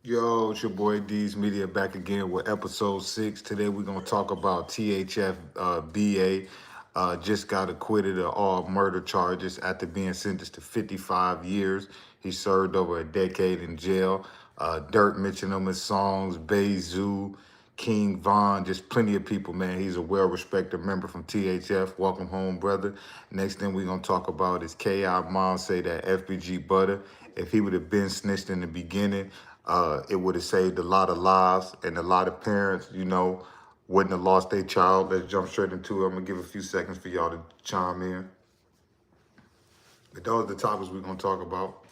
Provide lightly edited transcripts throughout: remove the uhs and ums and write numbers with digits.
Yo, it's your boy D's Media back again with episode 6. Today we're going to talk about THF Ba. Just got acquitted of all murder charges after being sentenced to 55 years. He served over a decade in jail. Durk mentioned him in songs, Bezu, King Von, just plenty of people, man. He's a well-respected member from THF. Welcome home, brother. Next thing we're going to talk about is K.I. Mom say that FBG Butta, if he would have been snitched in the beginning, it would have saved a lot of lives, and a lot of parents, wouldn't have lost their child. Let's jump straight into it. I'm going to give a few seconds for y'all to chime in. But those are the topics we're going to talk about.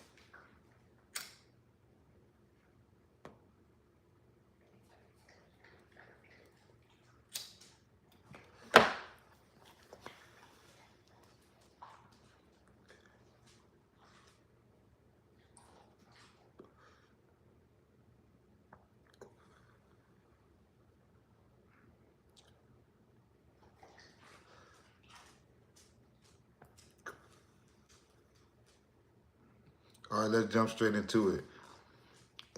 All right, let's jump straight into it.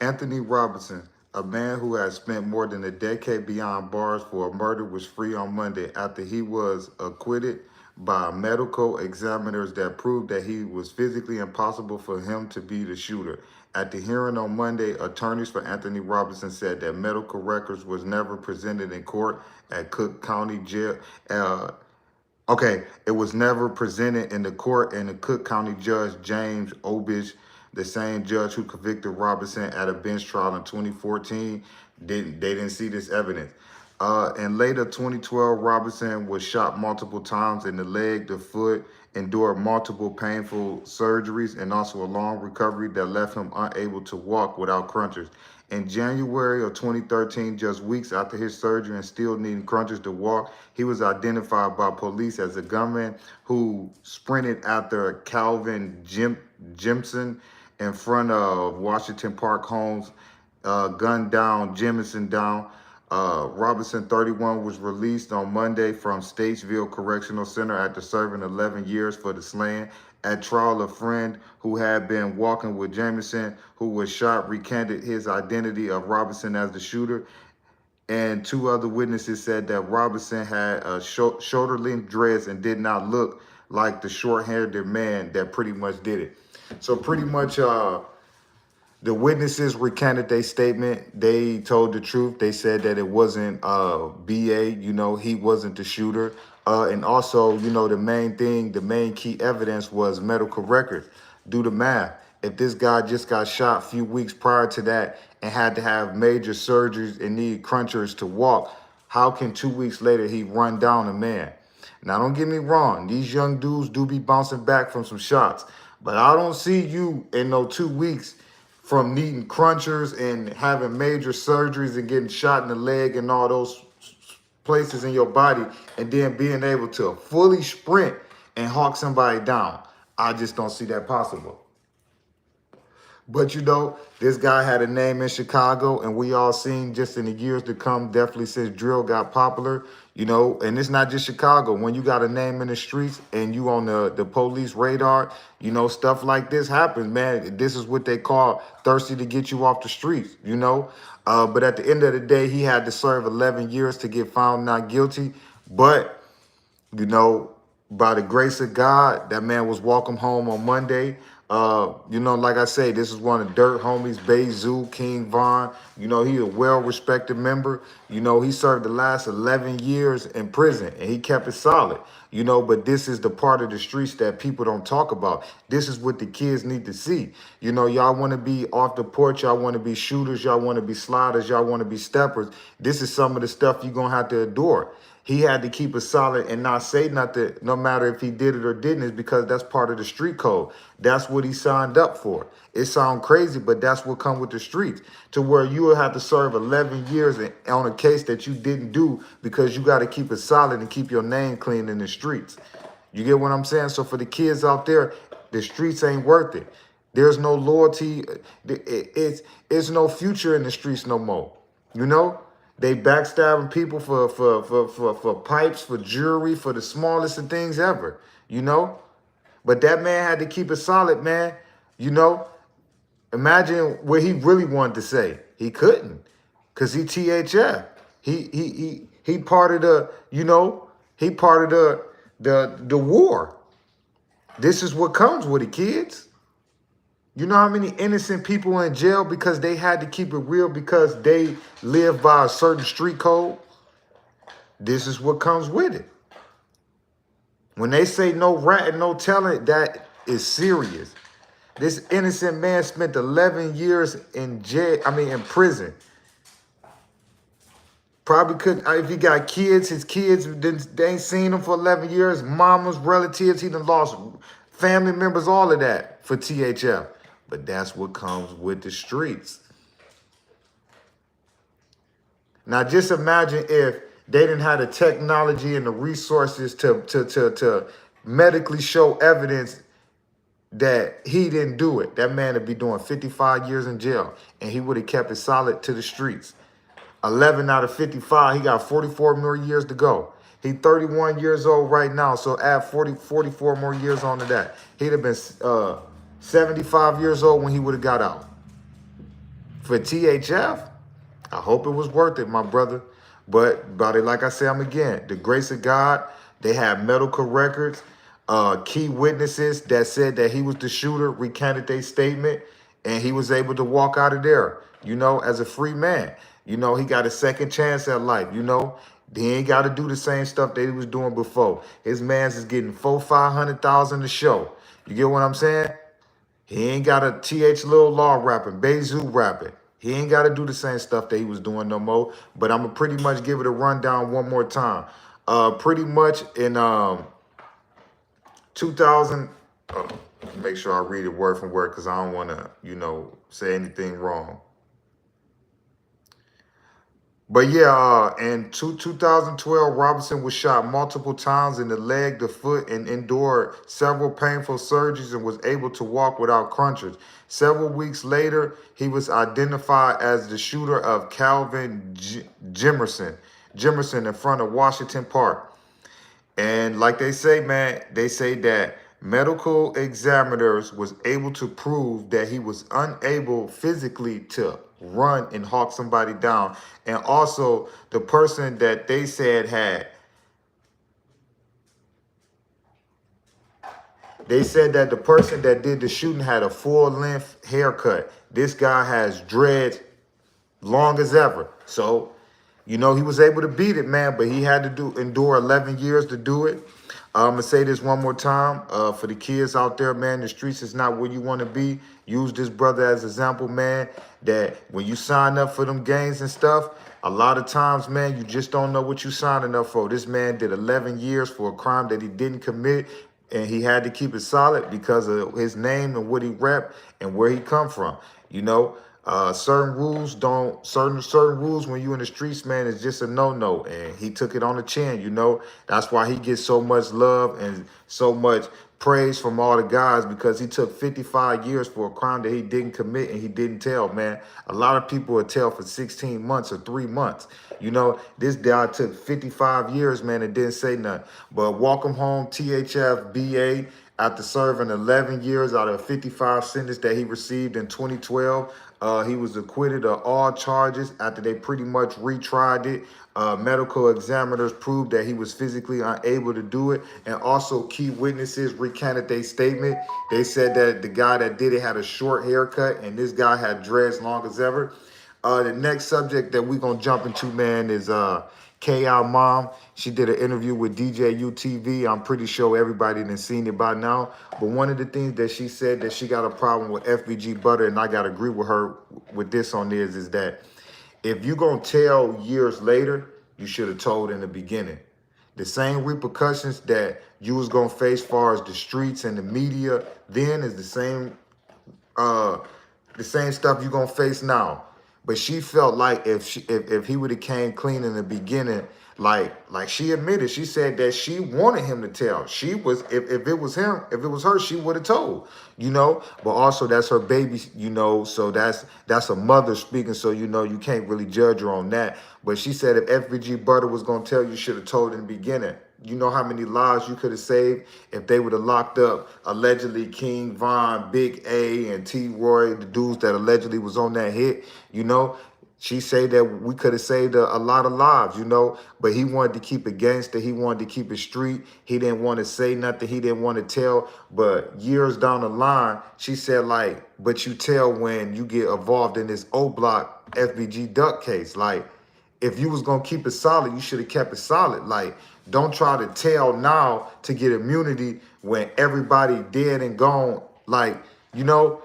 Anthony Robinson, a man who has spent more than a decade behind bars for a murder, was free on Monday after he was acquitted by medical examiners that proved that he was physically impossible for him to be the shooter. At the hearing on Monday, attorneys for Anthony Robinson said that medical records was never presented in court at Cook County Jail. It was never presented in the court, and the Cook County Judge James Obich, the same judge who convicted Robinson at a bench trial in 2014, didn't see this evidence. In later 2012, Robinson was shot multiple times in the leg, the foot, endured multiple painful surgeries, and also a long recovery that left him unable to walk without crutches. In January of 2013, just weeks after his surgery and still needing crutches to walk, he was identified by police as a gunman who sprinted after Calvin Jimson in front of Washington Park homes, gunned down Jemison down. Robinson, 31, was released on Monday from Statesville Correctional Center after serving 11 years for the slaying. At trial, a friend who had been walking with Jamison, who was shot, recanted his identity of Robinson as the shooter. And two other witnesses said that Robinson had a shoulder-length dress and did not look like the short-haired man that pretty much did it. So pretty much the witnesses recanted their statement. They told the truth. They said that it wasn't BA, he wasn't the shooter. And also, the main key evidence was medical records. Do the math. If this guy just got shot a few weeks prior to that and had to have major surgeries and need crunchers to walk, how can 2 weeks later he run down a man? Now, don't get me wrong. These young dudes do be bouncing back from some shots. But I don't see you in no 2 weeks from needing crunchers and having major surgeries and getting shot in the leg and all those places in your body and then being able to fully sprint and hawk somebody down. I just don't see that possible. But this guy had a name in Chicago, and we all seen just in the years to come, definitely since drill got popular, and it's not just Chicago. When you got a name in the streets and you on the police radar, stuff like this happens, man. This is what they call thirsty to get you off the streets, But at the end of the day, he had to serve 11 years to get found not guilty. But, by the grace of God, that man was welcome home on Monday. Like I say, this is one of Durk homies, Bezu, King Von. He a well-respected member. He served the last 11 years in prison, and he kept it solid. But this is the part of the streets that people don't talk about. This is what the kids need to see. Y'all want to be off the porch. Y'all want to be shooters. Y'all want to be sliders. Y'all want to be steppers. This is some of the stuff you're going to have to endure. He had to keep it solid and not say nothing, no matter if he did it or didn't, is because that's part of the street code. That's what he signed up for. It sounds crazy, but that's what comes with the streets, to where you will have to serve 11 years on a case that you didn't do because you got to keep it solid and keep your name clean in the streets. You get what I'm saying? So for the kids out there, the streets ain't worth it. There's no loyalty. It's no future in the streets no more. They backstabbing people for pipes, for jewelry, for the smallest of things ever, But that man had to keep it solid, man. Imagine what he really wanted to say. He couldn't, cause he THF. He part of the, you know, he part of the war. This is what comes with it, kids. You know how many innocent people in jail because they had to keep it real because they live by a certain street code? This is what comes with it. When they say no rat and no telling, that is serious. This innocent man spent 11 years in jail, in prison. Probably could, if he got kids, his kids, they ain't seen him for 11 years. Mamas, relatives, he done lost family members, all of that for THF. But that's what comes with the streets. Now, just imagine if they didn't have the technology and the resources to medically show evidence that he didn't do it. That man would be doing 55 years in jail, and he would have kept it solid to the streets. 11 out of 55, he got 44 more years to go. He 31 years old right now, so add 44 more years onto that. He'd have been 75 years old when he would have got out. For THF, I hope it was worth it, my brother. But like I said, the grace of God, they have medical records, key witnesses that said that he was the shooter, recanted their statement, and he was able to walk out of there, as a free man. He got a second chance at life, He ain't got to do the same stuff that he was doing before. His man's is getting $400,000-500,000 a show. You get what I'm saying? He ain't got a TH Lil Law rapping, Bezu rapping. He ain't got to do the same stuff that he was doing no more. But I'm going to pretty much give it a rundown one more time. Pretty much in 2000, make sure I read it word for word because I don't want to, say anything wrong. But yeah, in 2012, Robinson was shot multiple times in the leg, the foot, and endured several painful surgeries and was able to walk without crutches. Several weeks later, he was identified as the shooter of Calvin Jimerson in front of Washington Park. And like they say, man, they say that medical examiners was able to prove that he was unable physically to run and hawk somebody down. And also the person that they said they said that the person that did the shooting had a full-length haircut. This guy has dreads long as ever. So, he was able to beat it, man, but he had to endure 11 years to do it. I'm going to say this one more time. For the kids out there, man, the streets is not where you want to be. Use this brother as an example, man, that when you sign up for them games and stuff, a lot of times, man, you just don't know what you signing up for. This man did 11 years for a crime that he didn't commit, and he had to keep it solid because of his name and what he rep and where he come from. Certain rules when you in the streets, man, is just a no-no. And he took it on the chin, That's why he gets so much love and so much praise from all the guys, because he took 55 years for a crime that he didn't commit and he didn't tell, man. A lot of people would tell for 16 months or 3 months. This guy took 55 years, man, and didn't say nothing. But welcome home, THF Ba. After serving 11 years out of a 55 sentence that he received in 2012, he was acquitted of all charges after they pretty much retried it. Medical examiners proved that he was physically unable to do it. And also key witnesses recanted their statement. They said that the guy that did it had a short haircut and this guy had dreads long as ever. The next subject that we're going to jump into, man, is K.I. mom. She did an interview with DJ UTV. I'm pretty sure everybody done seen it by now. But one of the things that she said that she got a problem with FBG Butta, and I got to agree with her with this on this, is that if you're going to tell years later, you should have told in the beginning. The same repercussions that you was going to face as far as the streets and the media then is the same stuff you're going to face now. But she felt like if he would have came clean in the beginning, like she admitted, she said that she wanted him to tell. She was, if it was him, if it was her, she would have told, But also that's her baby, so that's a mother speaking, so you can't really judge her on that. But she said if FBG Butta was gonna tell, you should have told in the beginning. you know how many lives you could have saved if they would have locked up allegedly King Von, Big A, and T. Roy, the dudes that allegedly was on that hit, you know. She said that we could have saved a lot of lives, you know, but he wanted to keep it gangster. He wanted to keep it street. He didn't want to say nothing. He didn't want to tell. But years down the line, she said, like, but you tell when you get involved in this O Block FBG Duck case. Like, if you was going to keep it solid, you should have kept it solid. Like, don't try to tell now to get immunity when everybody dead and gone. Like, you know,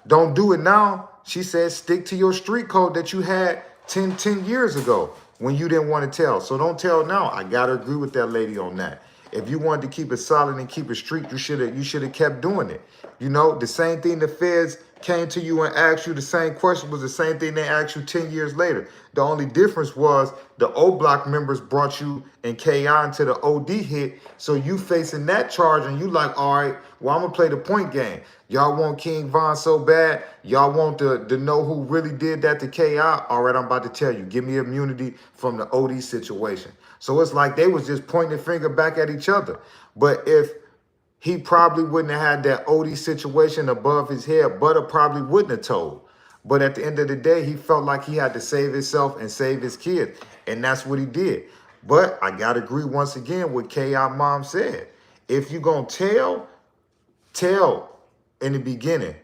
don't do it now. She said, stick to your street code that you had 10 years ago when you didn't want to tell. So don't tell now. I got to agree with that lady on that. If you wanted to keep it solid and keep it street, you should have kept doing it. You know, the same thing the feds came to you and asked you the same question was the same thing they asked you 10 years later. The only difference was the O Block members brought you and KI into the OD hit. So you facing that charge and you like, all right, well, I'm going to play the point game. Y'all want King Von so bad. Y'all want to know who really did that to KI. All right, I'm about to tell you. Give me immunity from the OD situation. So it's like they was just pointing the finger back at each other. But if he probably wouldn't have had that OD situation above his head, Butta probably wouldn't have told. But at the end of the day, he felt like he had to save himself and save his kids. And that's what he did. But I got to agree once again with KI mom said. If you're going to tell in the beginning.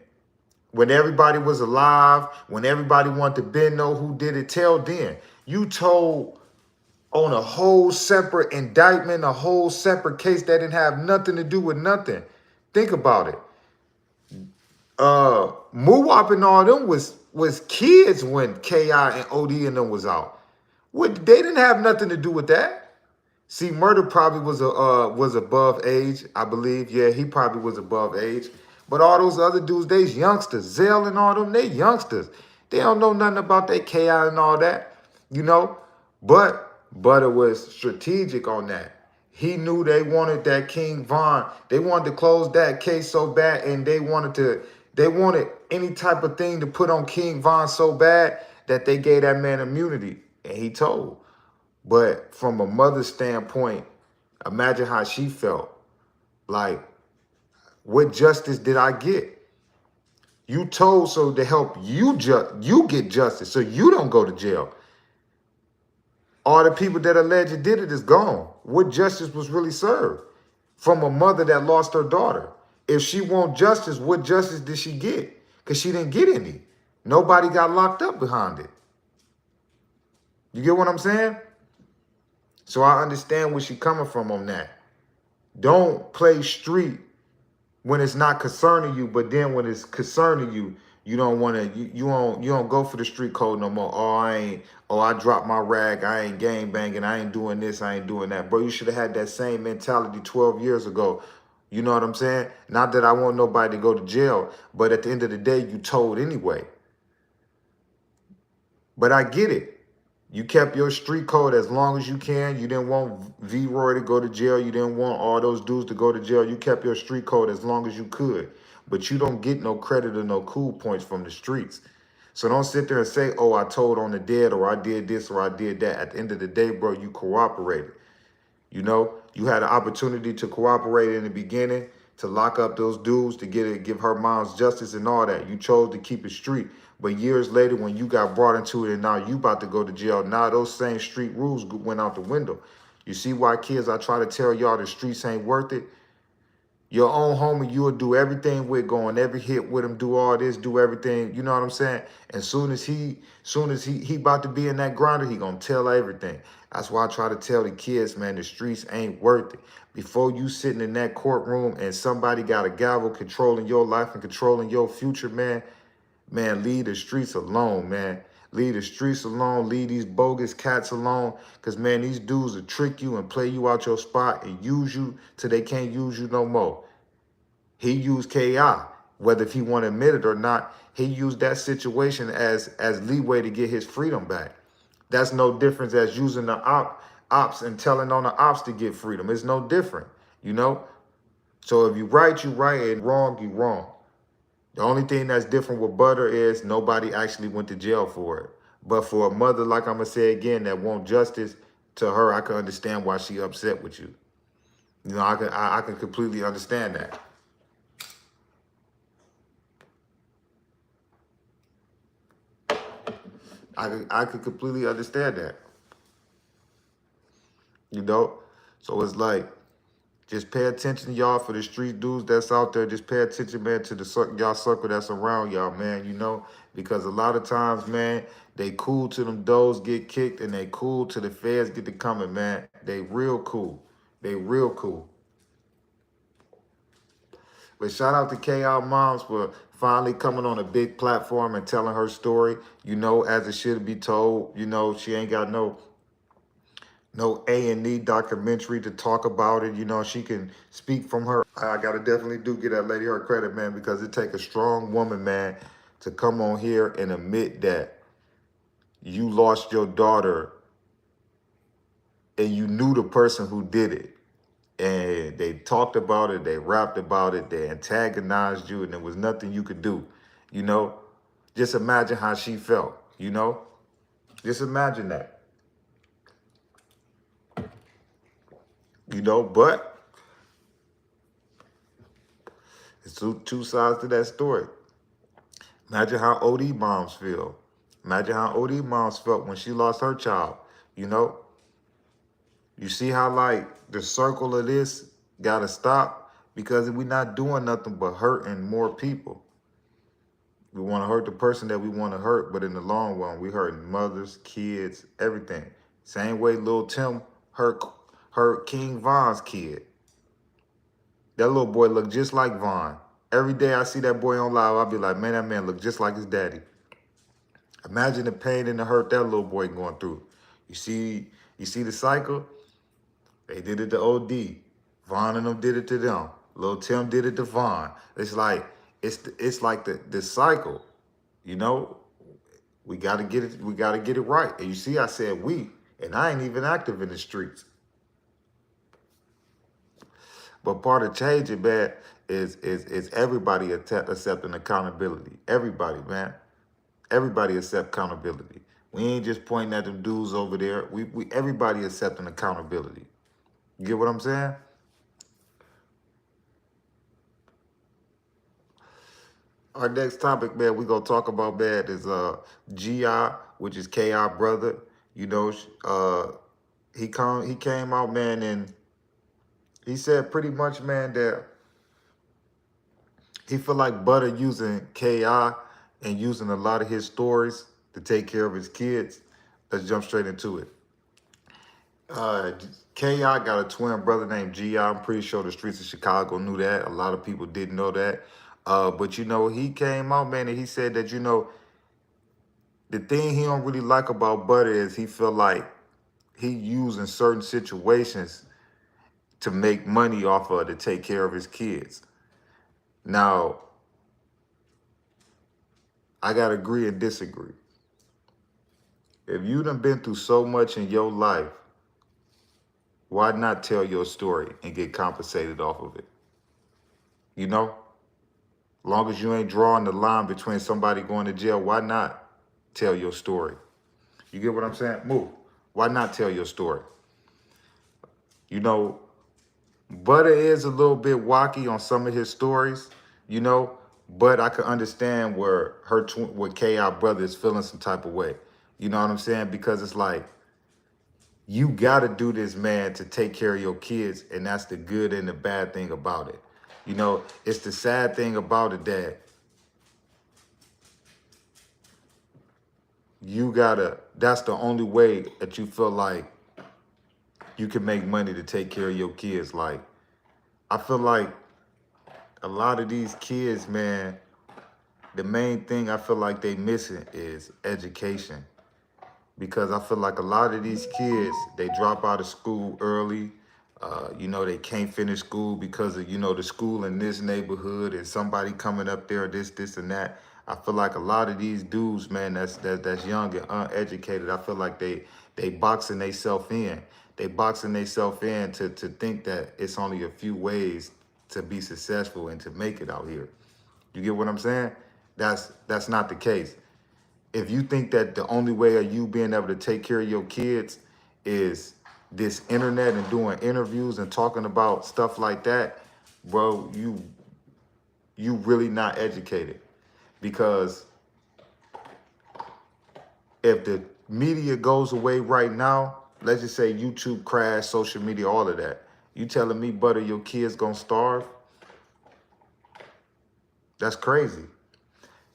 When everybody was alive, when everybody wanted to Ben know who did it, tell then. You told on a whole separate indictment, a whole separate case that didn't have nothing to do with nothing. Think about it. Muwap and all them was kids when KI and OD and them was out. What, they didn't have nothing to do with that. See, Murder probably was above age, I believe. Yeah, he probably was above age. But all those other dudes, they's youngsters. Zell and all them, they youngsters. They don't know nothing about that KI and all that, you know. But Butta was strategic on that. He knew they wanted that King Von. They wanted to close that case so bad, and they wanted any type of thing to put on King Von so bad that they gave that man immunity. And he told. But from a mother's standpoint, imagine how she felt. Like, what justice did I get? You told so to help you get justice so you don't go to jail. All the people that alleged did it is gone. What justice was really served from a mother that lost her daughter? If she want justice, what justice did she get? Because she didn't get any. Nobody got locked up behind it. You get what I'm saying? So I understand where she's coming from on that. Don't play street when it's not concerning you, but then when it's concerning you, you don't want to, you don't go for the street code no more. I dropped my rag, I ain't gang banging, I ain't doing this, I ain't doing that. Bro, you should have had that same mentality 12 years ago. You know what I'm saying? Not that I want nobody to go to jail, but at the end of the day, you told anyway. But I get it. You kept your street code as long as you can. You didn't want V-Roy to go to jail. You didn't want all those dudes to go to jail. You kept your street code as long as you could. But you don't get no credit or no cool points from the streets. So don't sit there and say, oh, I told on the dead, or I did this, or I did that. At the end of the day, bro, you cooperated. You know, you had an opportunity to cooperate in the beginning, to lock up those dudes, to give her mom's justice and all that. You chose to keep it street. But years later, when you got brought into it and now you about to go to jail, now those same street rules went out the window. You see why, kids, I try to tell y'all the streets ain't worth it? Your own homie, you'll do everything with, going every hit with him, do all this, do everything. You know what I'm saying? And soon as he about to be in that grinder, he gonna tell everything. That's why I try to tell the kids, man, the streets ain't worth it. Before you sitting in that courtroom and somebody got a gavel controlling your life and controlling your future, man, leave the streets alone, man. Leave the streets alone. Leave these bogus cats alone. Because, man, these dudes will trick you and play you out your spot and use you till they can't use you no more. He used KI. Whether if he want to admit it or not, he used that situation as leeway to get his freedom back. That's no difference as using the ops and telling on the ops to get freedom. It's no different, you know? So if you right, you right, and wrong, you wrong. The only thing that's different with Butta is nobody actually went to jail for it. But for a mother, like I'm going to say again, that want justice, to her, I can understand why she upset with you. You know, I can completely understand that. I could completely understand that. You know, so it's like, just pay attention, y'all, for the street dudes that's out there. Just pay attention, man, to the y'all circle that's around y'all, man. You know, because a lot of times, man, they cool to them doors get kicked, and they cool to the feds get to coming, man. They real cool. They real cool. But shout out to KR Moms for finally coming on a big platform and telling her story, you know, as it should be told. You know, she ain't got no A&E documentary to talk about it. You know, she can speak from her. I gotta definitely do get that lady her credit, man, because it take a strong woman, man, to come on here and admit that you lost your daughter and you knew the person who did it. And they talked about it, they rapped about it, they antagonized you, and there was nothing you could do. You know, just imagine how she felt, you know? Just imagine that. You know, but it's two sides to that story. Imagine how OD moms feel. Imagine how OD moms felt when she lost her child. You know, you see how like the circle of this gotta stop because we're not doing nothing but hurting more people. We want to hurt the person that we want to hurt, but in the long run, we hurting mothers, kids, everything. Same way Lil Tim hurt King Von's kid. That little boy looked just like Von. Every day I see that boy on live, I'll be like, man, that man look just like his daddy. Imagine the pain and the hurt that little boy going through. You see the cycle? They did it to OD. Von and them did it to them. Lil Tim did it to Von. It's like the cycle. You know, we gotta get it. We gotta get it right. And you see, I said we, and I ain't even active in the streets. But part of changing, man, is everybody accepting accountability. Everybody, man. Everybody accept accountability. We ain't just pointing at them dudes over there. We everybody accepting accountability. You get what I'm saying? Our next topic, man, we gonna talk about, man, is GI, which is KI brother. You know, he came out, man, and he said pretty much, man, that he feel like Butter using KI and using a lot of his stories to take care of his kids. Let's jump straight into it. Uh, KI got a twin brother named GI. I'm pretty sure the streets of Chicago knew that. A lot of people didn't know that. But, you know, he came out, man, and he said that, you know, the thing he don't really like about Butter is he feel like he using certain situations to make money off of to take care of his kids. Now, I got to agree and disagree. If you done been through so much in your life, why not tell your story and get compensated off of it? You know? Long as you ain't drawing the line between somebody going to jail, why not tell your story? You get what I'm saying? Move. Why not tell your story? You know, Butter is a little bit wacky on some of his stories, you know, but I can understand where what KI brother is feeling some type of way. You know what I'm saying? Because it's like, you got to do this, man, to take care of your kids. And that's the good and the bad thing about it. You know, it's the sad thing about it that that's the only way that you feel like you can make money to take care of your kids. Like, I feel like a lot of these kids, man, the main thing I feel like they missing is education. Because I feel like a lot of these kids, they drop out of school early. You know, they can't finish school because of, you know, the school in this neighborhood and somebody coming up there, this, and that. I feel like a lot of these dudes, man, that's young and uneducated, I feel like they boxing themselves in. They boxing themselves in to think that it's only a few ways to be successful and to make it out here. You get what I'm saying? That's not the case. If you think that the only way of you being able to take care of your kids is this internet and doing interviews and talking about stuff like that, bro, you really not educated. Because if the media goes away right now, let's just say YouTube crash, social media, all of that, you telling me, Butter, your kids gonna starve? That's crazy.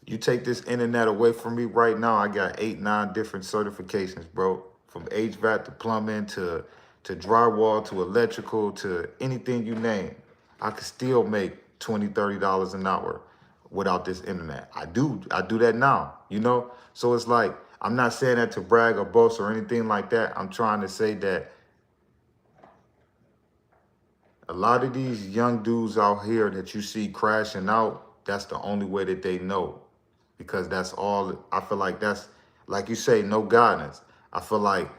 You take this internet away from me right now, I got 8, 9 different certifications, bro. From HVAC to plumbing to drywall to electrical to anything you name. I could still make $20, $30 an hour without this internet. I do that now, you know? So it's like, I'm not saying that to brag or boast or anything like that. I'm trying to say that a lot of these young dudes out here that you see crashing out, that's the only way that they know. Because that's all, I feel like that's, like you say, no guidance. I feel like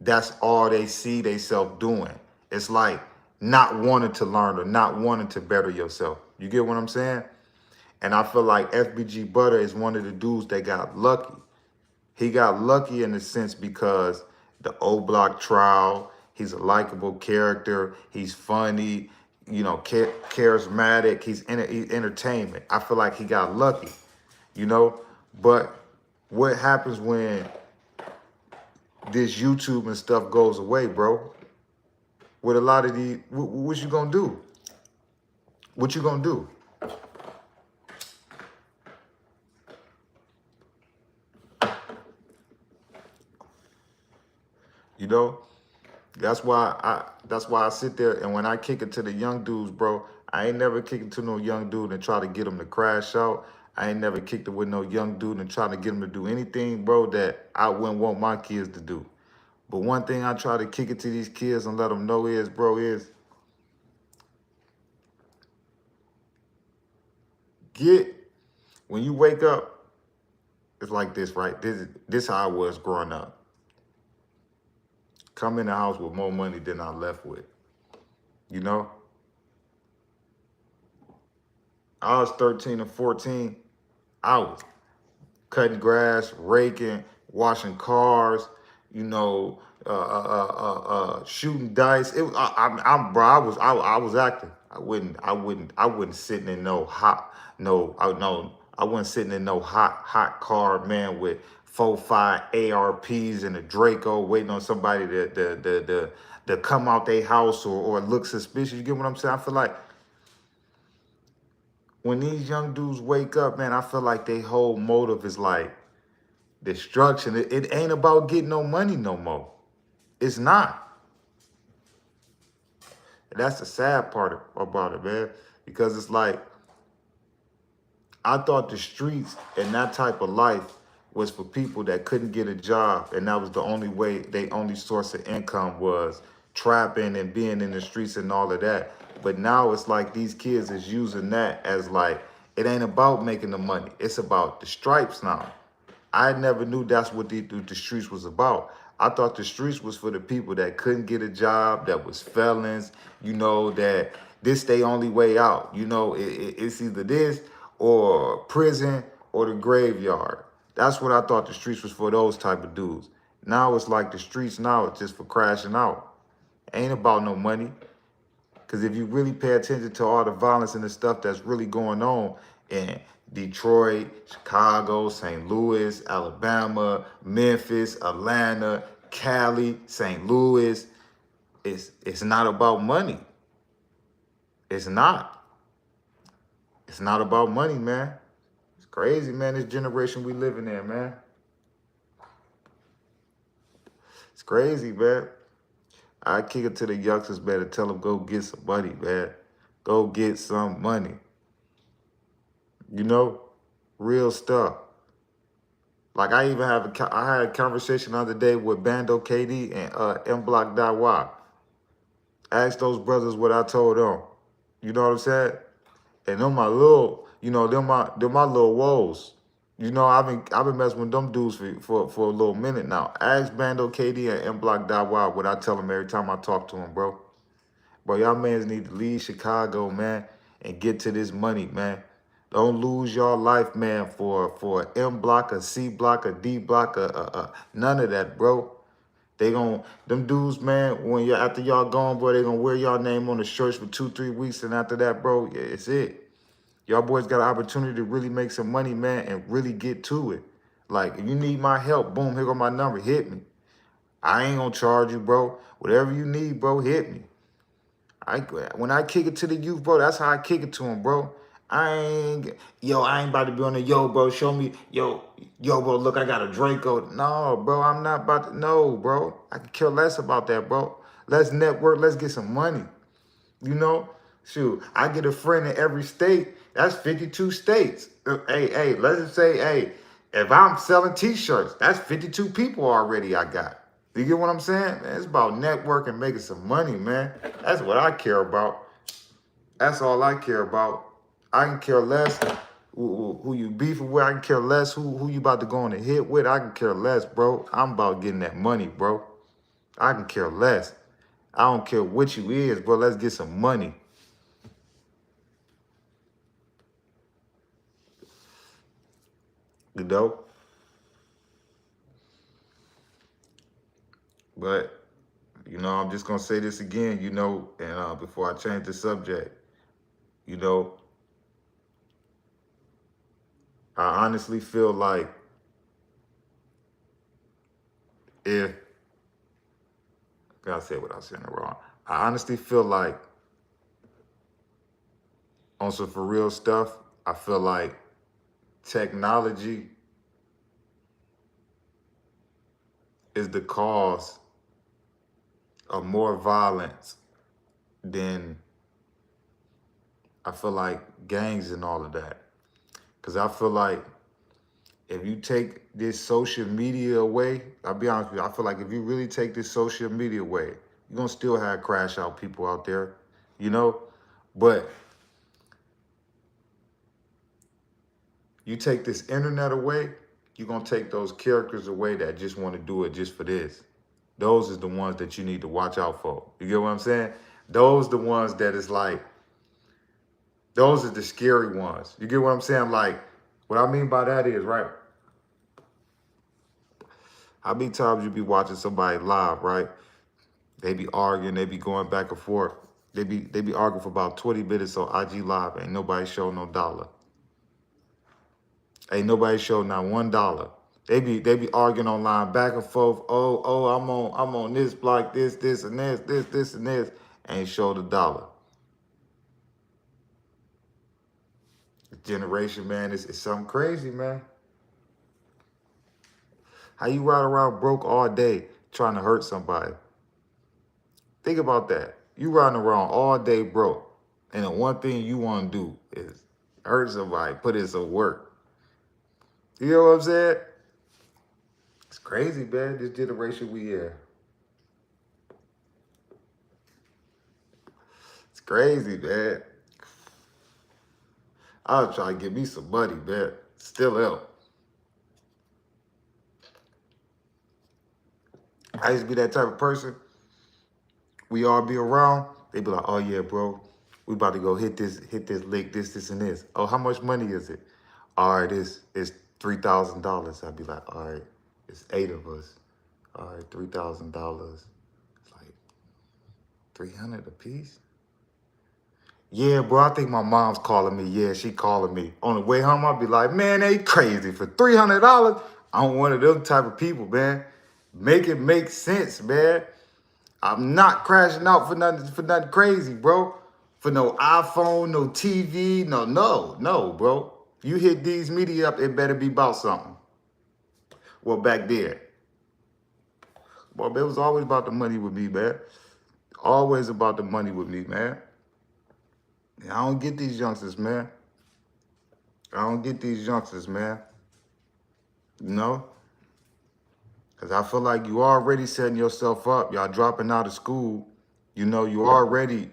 that's all they see themselves doing. It's like not wanting to learn or not wanting to better yourself. You get what I'm saying? And I feel like FBG Butta is one of the dudes that got lucky. He got lucky in a sense because the O Block trial, he's a likable character, he's funny, you know, charismatic, he's entertainment. I feel like he got lucky, you know? But what happens when this YouTube and stuff goes away, bro? With a lot of these, what you gonna do? What you gonna do? You know, that's why I sit there, and when I kick it to the young dudes, bro, I ain't never kick it to no young dude and try to get him to crash out. I ain't never kicked it with no young dude and try to get him to do anything, bro, that I wouldn't want my kids to do. But one thing I try to kick it to these kids and let them know is, bro, is when you wake up, it's like this, right? This how I was growing up. Come in the house with more money than I left with. You know? I was 13 or 14. I was cutting grass, raking, washing cars, you know, shooting dice. It was, bro, I was active. I wasn't sitting in no hot, I wasn't sitting in no hot car, man, with 4, 5 ARPs and a Draco waiting on somebody to come out their house or look suspicious. You get what I'm saying? I feel like when these young dudes wake up, man, I feel like their whole motive is like destruction. It ain't about getting no money no more. It's not. And that's the sad part about it, man. Because it's like, I thought the streets and that type of life was for people that couldn't get a job, and that was the only way, their only source of income was trapping and being in the streets and all of that. But now it's like these kids is using that as like, it ain't about making the money. It's about the stripes now. I never knew that's what the streets was about. I thought the streets was for the people that couldn't get a job, that was felons, you know, that this they only way out. You know, it's either this or prison or the graveyard. That's what I thought the streets was for, those type of dudes. Now it's like the streets now is just for crashing out. Ain't about no money. Because if you really pay attention to all the violence and the stuff that's really going on in Detroit, Chicago, St. Louis, Alabama, Memphis, Atlanta, Cali, St. Louis, it's not about money. It's not. It's not about money, man. It's crazy, man, this generation we living in, man. It's crazy, man. I kick it to the youngsters, man, and tell them go get some money, man. Go get some money. You know, real stuff. Like I even I had a conversation the other day with Bando KD and M Block Dawa. Ask those brothers what I told them. You know what I'm saying? And them my little, you know, them my little woes. You know, I've been messing with them dudes for a little minute now. Ask Bando KD and M Block Dawa what I tell them every time I talk to them, bro. Bro, y'all mans need to leave Chicago, man, and get to this money, man. Don't lose your life, man, for M block, a C block, a D block, none of that, bro. Them dudes, man, when you're after y'all gone, bro, they gonna wear y'all name on the shirts for 2-3 weeks, and after that, bro, yeah, it's it. Y'all boys got an opportunity to really make some money, man, and really get to it. Like, if you need my help, boom, here go my number, hit me. I ain't gonna charge you, bro. Whatever you need, bro, hit me. When I kick it to the youth, bro, that's how I kick it to them, bro. I ain't about to be on the bro, show me, bro, look, I got a Draco. No, bro, I'm not about to, no, bro. I could care less about that, bro. Let's network, let's get some money. You know? Shoot, I get a friend in every state. That's 52 states. Hey, let's just say, hey, if I'm selling t-shirts, that's 52 people already I got. You get what I'm saying? Man, it's about networking, making some money, man. That's what I care about. That's all I care about. I can care less who you beefing with. I can care less who you about to go on a hit with. I can care less, bro. I'm about getting that money, bro. I can care less. I don't care what you is, bro. Let's get some money. You know? But, you know, I'm just going to say this again, you know, and before I change the subject, you know, I honestly feel like if, I gotta say what I said wrong. I honestly feel like on some for real stuff, I feel like technology is the cause of more violence than I feel like gangs and all of that. Because I feel like if you take this social media away, I'll be honest with you, I feel like if you really take this social media away, you're going to still have crash out people out there, you know? But you take this internet away, you're going to take those characters away that just want to do it just for this. Those is the ones that you need to watch out for. You get what I'm saying? Those the ones that is like, those are the scary ones. You get what I'm saying? Like, what I mean by that is, right? How many times you be watching somebody live, right? They be arguing, they be going back and forth. They be arguing for about 20 minutes on IG Live. Ain't nobody show no dollar. Ain't nobody show not $1. They be arguing online back and forth. Oh, I'm on this block, this and this and this. Ain't show the dollar. The generation, man, it's something crazy, man. How you ride around broke all day trying to hurt somebody? Think about that. You riding around all day broke, and the one thing you want to do is hurt somebody, put in some work. You know what I'm saying? It's crazy, man, this generation we in. It's crazy, man. I was trying to get me some money, man. Still help. I used to be that type of person. We all be around. They be like, oh yeah, bro, we about to go hit this lick, this, and this. Oh, how much money is it? All right, it's $3,000. I'd be like, all right, it's 8 of us. All right, $3,000. It's like 300 a piece. Yeah, bro, I think my mom's calling me. Yeah, she calling me. On the way home, I'll be like, man, they crazy for $300. I'm one of them type of people, man. Make it make sense, man. I'm not crashing out for nothing crazy, bro. For no iPhone, no TV, no, bro. You hit these media up, it better be about something. Well, back there. Well, it was always about the money with me, man. Always about the money with me, man. And I don't get these youngsters, man. I don't get these youngsters, man. You know? Because I feel like you already setting yourself up. Y'all dropping out of school. You know, you already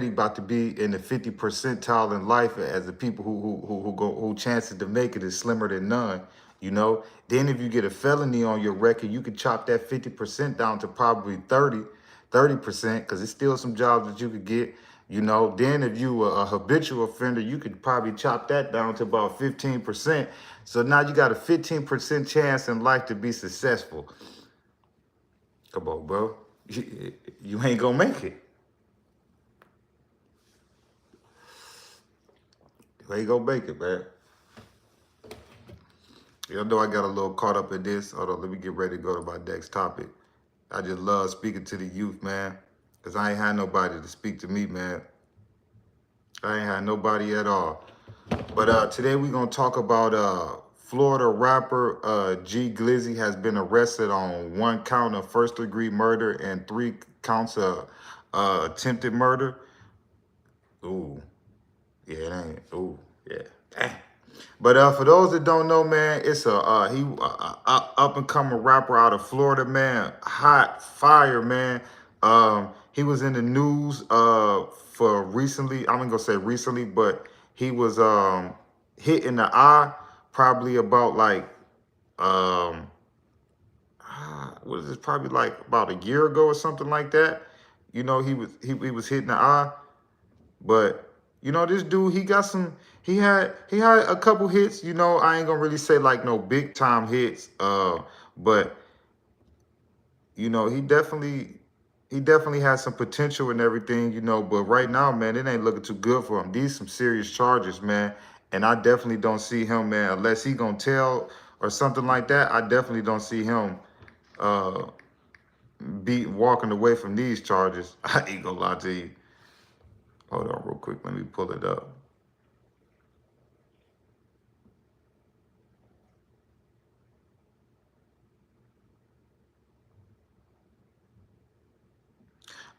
about to be in the 50th percentile in life as the people who chances to make it is slimmer than none. You know, then if you get a felony on your record, you could chop that 50% down to probably 30%, because it's still some jobs that you could get. You know, then if you were a habitual offender, you could probably chop that down to about 15%. So now you got a 15% chance in life to be successful. Come on, bro. You ain't gonna make it. You ain't gonna make it, man. You know I got a little caught up in this. Hold on, let me get ready to go to my next topic. I just love speaking to the youth, man. Because I ain't had nobody to speak to me, man. I ain't had nobody at all. But today we're going to talk about Florida rapper G Glizzy has been arrested on 1 count of first-degree murder and 3 counts of attempted murder. Ooh, yeah, it ain't. Ooh, yeah. Dang. But for those that don't know, man, it's a up and coming rapper out of Florida, man. Hot fire, man. He was in the news for recently. I'm gonna say recently, but he was hit in the eye probably about like what is this? Probably like about a year ago or something like that. You know, he was hit in the eye. But you know, this dude, he got some. He had a couple hits. You know, I ain't gonna really say like no big time hits. But you know, he definitely has some potential and everything. You know, but right now, man, it ain't looking too good for him. These some serious charges, man. And I definitely don't see him, man, unless he gonna tell or something like that. I definitely don't see him uh be walking away from these charges. I ain't gonna lie to you. Hold on real quick. Let me pull it up.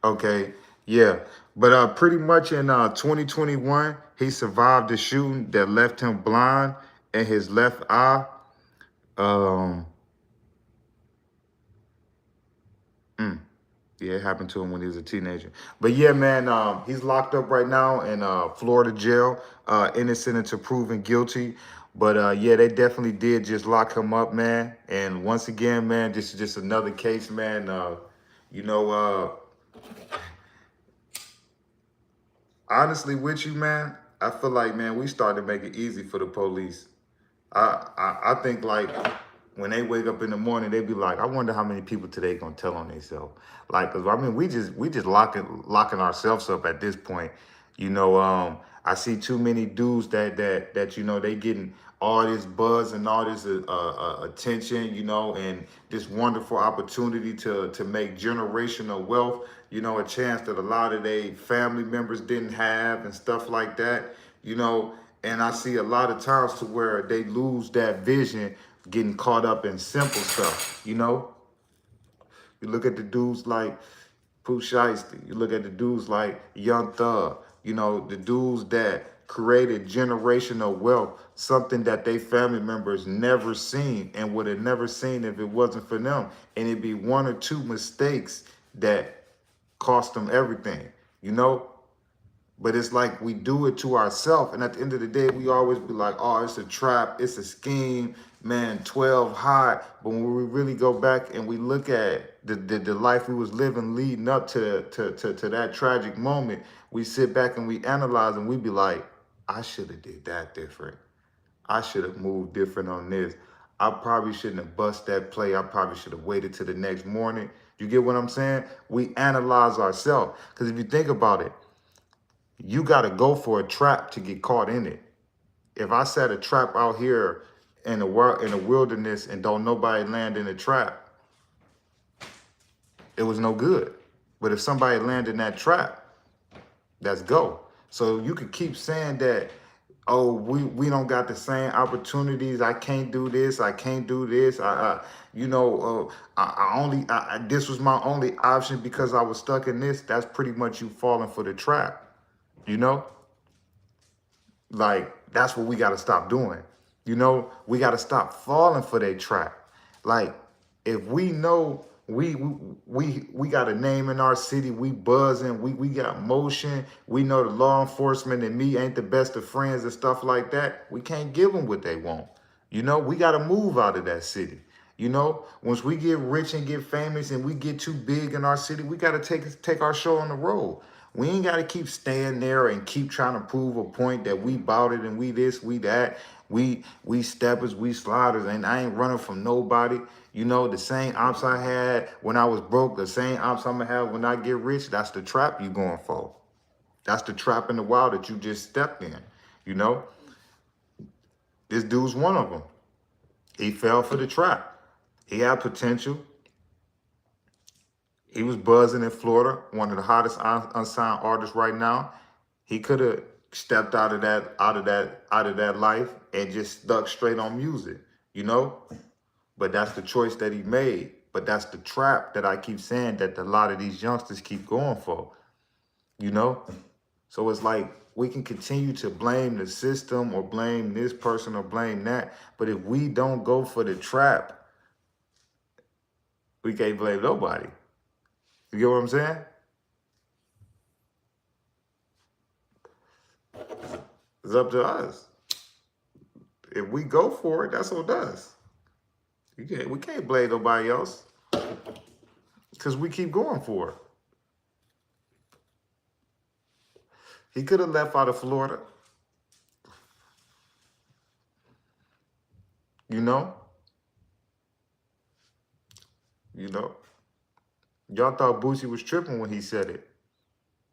Okay, yeah. But pretty much in 2021, he survived the shooting that left him blind in his left eye. Um, mm, yeah, it happened to him when he was a teenager. But yeah, man, he's locked up right now in Florida jail, innocent until proven guilty. But yeah, they definitely did just lock him up, man. And once again, man, this is just another case, man. You know, honestly, with you, man, I feel like, man, we started to make it easy for the police. I think like when they wake up in the morning, they be like, I wonder how many people today gonna tell on themselves. Like, cause I mean, we just locking ourselves up at this point. You know, I see too many dudes that you know they getting all this buzz and all this attention, you know, and this wonderful opportunity to make generational wealth. You know, a chance that a lot of their family members didn't have and stuff like that. You know, and I see a lot of times to where they lose that vision, getting caught up in simple stuff, you know? You look at the dudes like Pooh Shiesty. You look at the dudes like Young Thug. You know, the dudes that created generational wealth, something that they family members never seen and would have never seen if it wasn't for them. And it'd be 1 or 2 mistakes that cost them everything, you know? But it's like we do it to ourselves. And at the end of the day, we always be like, oh, it's a trap, it's a scheme, man, 12 hot. But when we really go back and we look at the life we was living leading up to that tragic moment, we sit back and we analyze and we be like, I should have did that different. I should have moved different on this. I probably shouldn't have bust that play. I probably should have waited till the next morning. You get what I'm saying? We analyze ourselves. Because if you think about it, you got to go for a trap to get caught in it. If I set a trap out here in the world, in the wilderness, and don't nobody land in the trap, it was no good. But if somebody land in that trap, that's go. So you could keep saying that, oh, we don't got the same opportunities. I can't do this. I can't do this. You know, this was my only option because I was stuck in this. That's pretty much you falling for the trap. You know, like that's what we got to stop doing. You know, we got to stop falling for that trap. Like if we know we got a name in our city, we buzzing, we got motion, we know the law enforcement and me ain't the best of friends and stuff like that, we can't give them what they want. You know, we got to move out of that city. You know, once we get rich and get famous and we get too big in our city, we got to take our show on the road. We ain't got to keep staying there and keep trying to prove a point that we bought it and we this, we that. We steppers, we sliders, and I ain't running from nobody. You know, the same ops I had when I was broke, the same ops I'm gonna have when I get rich, that's the trap you going for. That's the trap in the wild that you just stepped in. You know, this dude's one of them. He fell for the trap. He had potential. He was buzzing in Florida, one of the hottest unsigned artists right now. He could have stepped out of that life and just stuck straight on music, you know? But that's the choice that he made. But that's the trap that I keep saying that a lot of these youngsters keep going for, you know? So it's like we can continue to blame the system or blame this person or blame that. But if we don't go for the trap, we can't blame nobody. You get what I'm saying? It's up to us. If we go for it, that's on us. We can't blame nobody else because we keep going for it. He could have left out of Florida, you know? You know? Y'all thought Boosie was tripping when he said it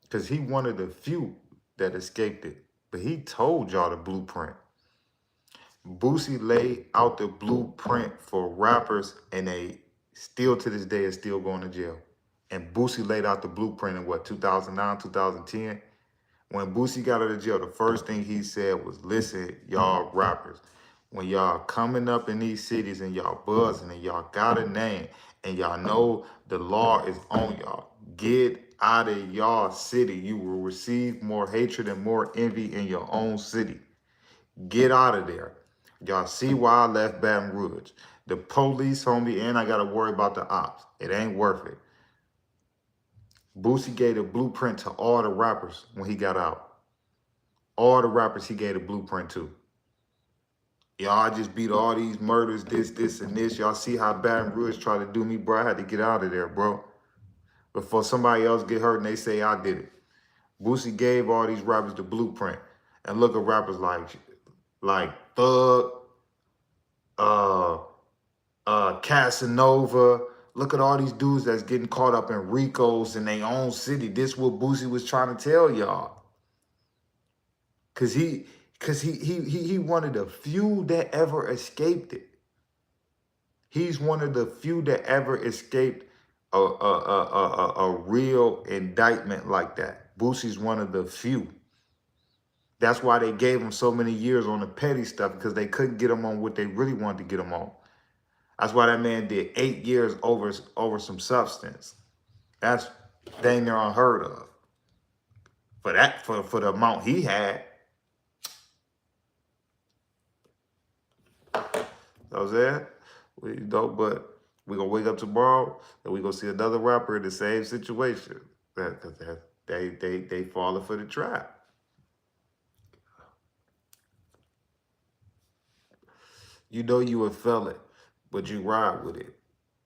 because he one of the few that escaped it. But he told y'all the blueprint. Boosie laid out the blueprint for rappers, and they still to this day are still going to jail. And Boosie laid out the blueprint in what, 2009, 2010? When Boosie got out of jail, the first thing he said was, listen, y'all rappers, when y'all coming up in these cities and y'all buzzing and y'all got a name and y'all know the law is on y'all, get out of y'all city. You will receive more hatred and more envy in your own city. Get out of there. Y'all see why I left Baton Rouge. The police, homie, and I got to worry about the ops. It ain't worth it. Boosie gave a blueprint to all the rappers when he got out. All the rappers he gave a blueprint to. Y'all just beat all these murders, this, and this. Y'all see how Baton Rouge tried to do me, bro? I had to get out of there, bro. Before somebody else get hurt and they say I did it. Boosie gave all these rappers the blueprint. And look at rappers like Thug, Casanova. Look at all these dudes that's getting caught up in Ricos in their own city. This is what Boosie was trying to tell y'all. Cause he one of the few that ever escaped it. He's one of the few that ever escaped a real indictment like that. Boosie's one of the few. That's why they gave him so many years on the petty stuff, because they couldn't get him on what they really wanted to get him on. That's why that man did 8 years over some substance. That's dang near unheard of. For the amount he had. That was it. We don't, but we're gonna wake up tomorrow and we're gonna see another rapper in the same situation. Because they falling for the trap. You know you a felon, but you ride with it.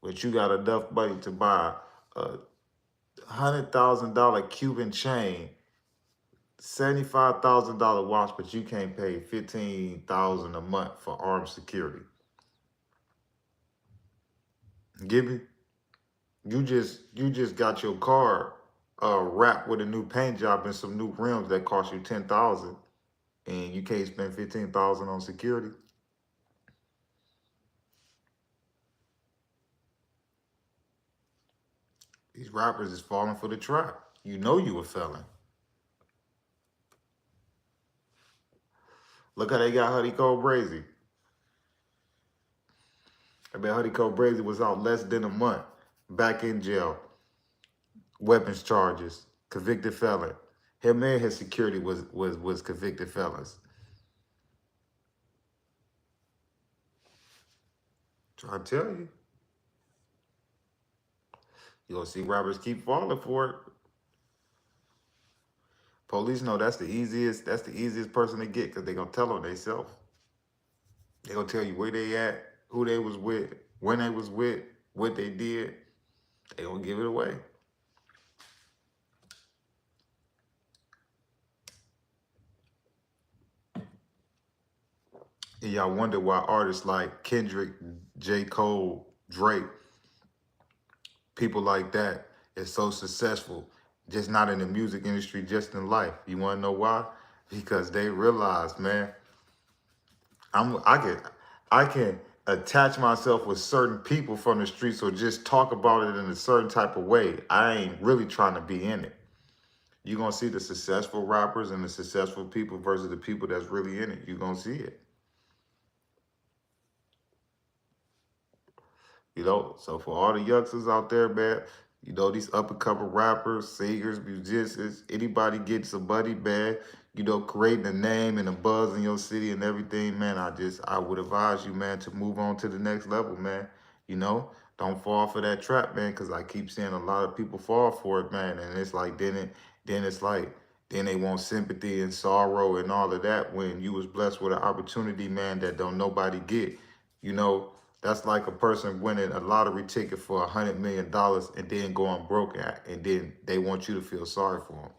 But you got enough money to buy a $100,000 Cuban chain, $75,000 watch, but you can't pay $15,000 a month for armed security. Give me, you just got your car wrapped with a new paint job and some new rims that cost you $10,000, and you can't spend $15,000 on security. These rappers is falling for the trap. You know you a felon. Look how they got Huddy Cole Brazy. I mean, Huddy Cole Brazy was out less than a month, back in jail, weapons charges, convicted felon. Him and his security was convicted felons. Trying to tell you. You're gonna see rappers keep falling for it. Police know that's the easiest person to get, because they're gonna tell on themselves. They're gonna tell you where they at, who they was with, when they was with, what they did. They gonna give it away. And y'all wonder why artists like Kendrick, J. Cole, Drake, people like that is so successful, just not in the music industry, just in life. You want to know why? Because they realize, man, I can attach myself with certain people from the streets or just talk about it in a certain type of way. I ain't really trying to be in it. You're gonna see the successful rappers and the successful people versus the people that's really in it. You're gonna see it. So for all the youngsters out there, man, these up and coming rappers, singers, musicians, anybody getting somebody, man, creating a name and a buzz in your city and everything, man, I would advise you, man, to move on to the next level, man. You know, don't fall for that trap, man, because I keep seeing a lot of people fall for it, man. And it's like, then they want sympathy and sorrow and all of that when you was blessed with an opportunity, man, that don't nobody get, you know. That's like a person winning a lottery ticket for $100 million and then going broke and then they want you to feel sorry for them.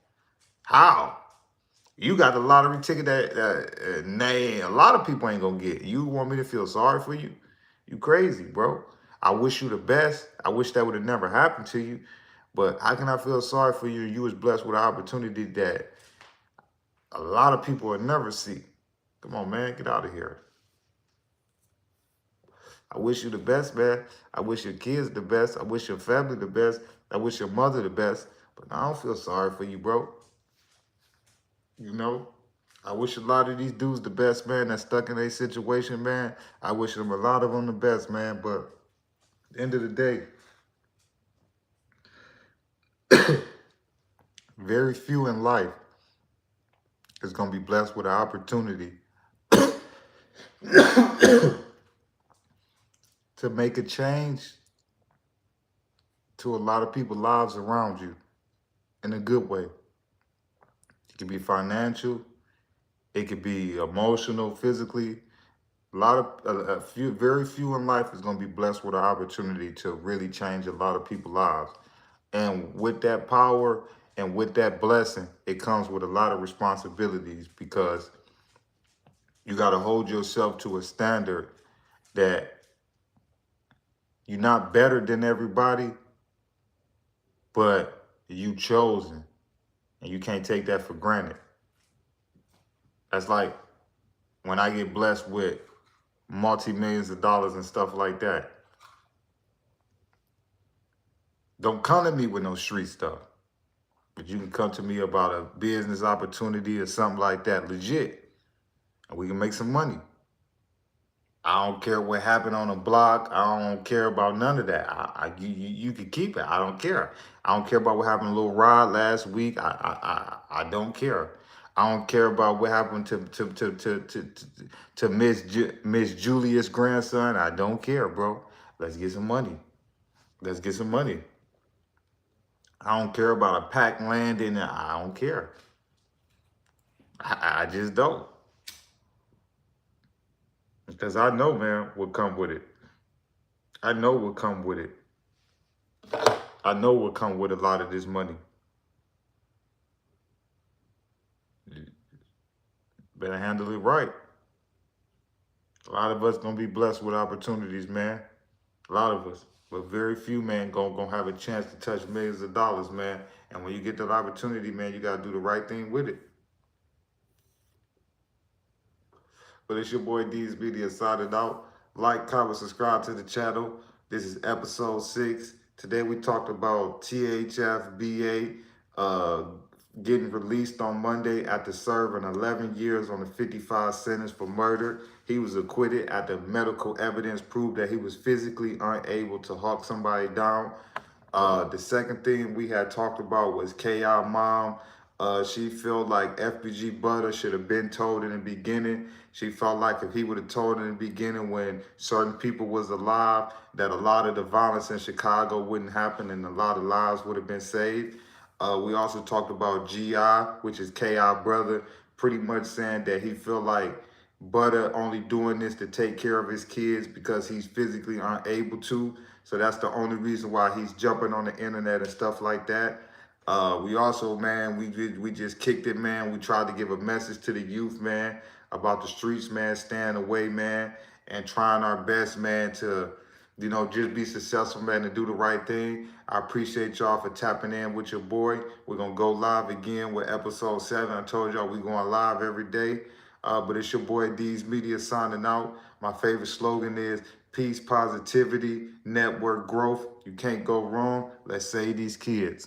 How? You got the lottery ticket that a lot of people ain't gonna get. You want me to feel sorry for you? You crazy, bro. I wish you the best. I wish that would have never happened to you. But how can I feel sorry for you? You was blessed with an opportunity that a lot of people would never see. Come on, man, get out of here. I wish you the best, man. I wish your kids the best. I wish your family the best. I wish your mother the best. But I don't feel sorry for you, bro. You know? I wish a lot of these dudes the best, man, that's stuck in a situation, man. I wish them a lot of them the best, man. But at the end of the day, very few in life is going to be blessed with an opportunity to make a change to a lot of people's lives around you in a good way. It could be financial, it could be emotional, physically. Very few in life is going to be blessed with an opportunity to really change a lot of people's lives. And with that power and with that blessing, it comes with a lot of responsibilities because you got to hold yourself to a standard that you're not better than everybody, but you chosen, and you can't take that for granted. That's like when I get blessed with multi-millions of dollars and stuff like that. Don't come to me with no street stuff, but you can come to me about a business opportunity or something like that, legit, and we can make some money. I don't care what happened on the block. I don't care about none of that. You can keep it. I don't care. I don't care about what happened to Lil Rod last week. I don't care. I don't care about what happened to Miss Julia's grandson. I don't care, bro. Let's get some money. Let's get some money. I don't care about a packed landing. I don't care. I just don't. Because I know, man, what come with it. I know what come with it. I know what come with a lot of this money. Better handle it right. A lot of us gonna be blessed with opportunities, man. A lot of us. But very few, man, gonna have a chance to touch millions of dollars, man. And when you get that opportunity, man, you gotta do the right thing with it. But it's your boy D's Media signing out. Like, comment, subscribe to the channel. This is episode 6. Today we talked about THF Ba getting released on Monday after serving 11 years on a 55 sentence for murder. He was acquitted after medical evidence proved that he was physically unable to hawk somebody down. The second thing we had talked about was K.I. mom. She felt like FBG Butta should have been told in the beginning. She felt like if he would have told in the beginning when certain people was alive, that a lot of the violence in Chicago wouldn't happen and a lot of lives would have been saved. We also talked about G.I., which is K.I. brother, pretty much saying that he feel like Butta only doing this to take care of his kids because he's physically unable to. So that's the only reason why he's jumping on the internet and stuff like that. We also, man, we just kicked it, man. We tried to give a message to the youth, man. about the streets, man, staying away, man, and trying our best, man, to, you know, just be successful, man, and do the right thing. I appreciate y'all for tapping in with your boy. We're going to go live again with episode 7. I told y'all we're going live every day. But it's your boy D's Media signing out. My favorite slogan is peace, positivity, network growth. You can't go wrong. Let's save these kids.